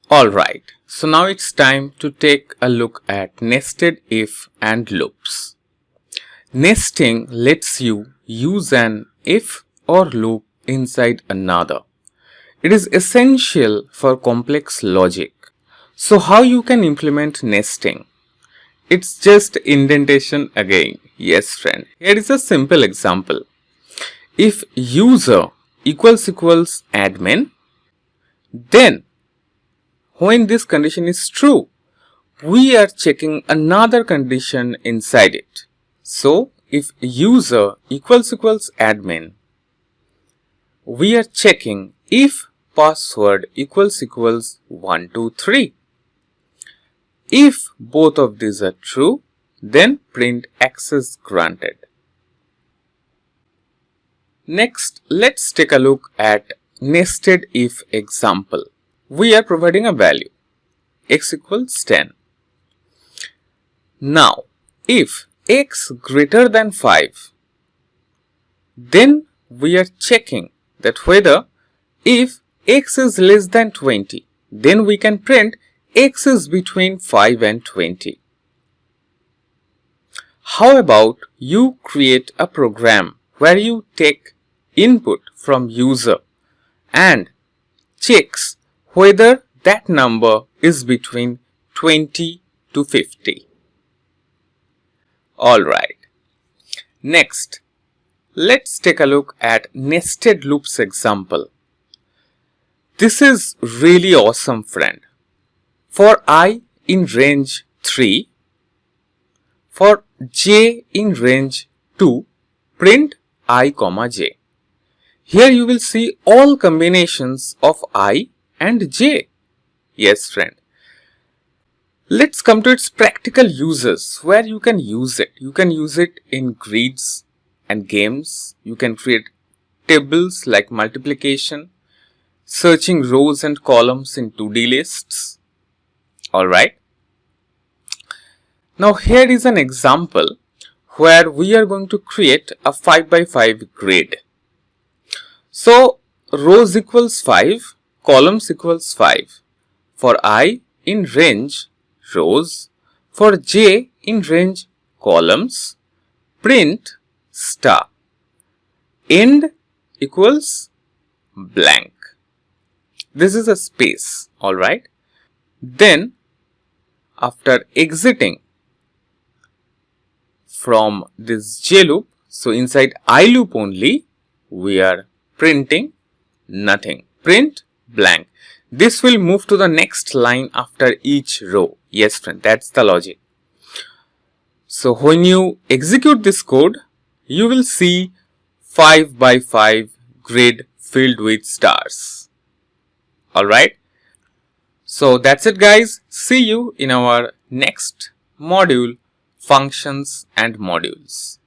Alright, so now it's time to take a look at nested if and loops. Nesting lets you use an if or loop inside another. It is essential for complex logic. So how you can implement nesting? It's just indentation again. Yes friend. Here is a simple example. If user equals admin, then when this condition is true, we are checking another condition inside it. So if user equals admin, we are checking if password equals 123. If both of these are true, then print access granted. Next, let's take a look at nested if example. We are providing a value x equals 10. Now, if x greater than 5, then we are checking that whether if x is less than 20, then we can print x is between 5 and 20. How about you create a program where you take input from user and checks whether that number is between 20 to 50. Alright. Next, let's take a look at nested loops example. This is really awesome friend. For I in range 3, for j in range 2, print I, j. Here you will see all combinations of I and j. Yes friend. Let's come to its practical uses where you can use it. You can use it in grids and games. You can create tables like multiplication, searching rows and columns in 2D lists. Alright. Now here is an example where we are going to create a 5 by 5 grid. So rows equals 5, columns equals 5. For I in range rows, for j in range columns, print star. End equals blank. This is a space, alright. Then after exiting from this j loop, so inside I loop only, we are printing nothing. Print blank. This will move to the next line after each row. Yes friend, that's the logic. So when you execute this code, you will see 5 by 5 grid filled with stars. Alright. So that's it guys. See you in our next module, functions and modules.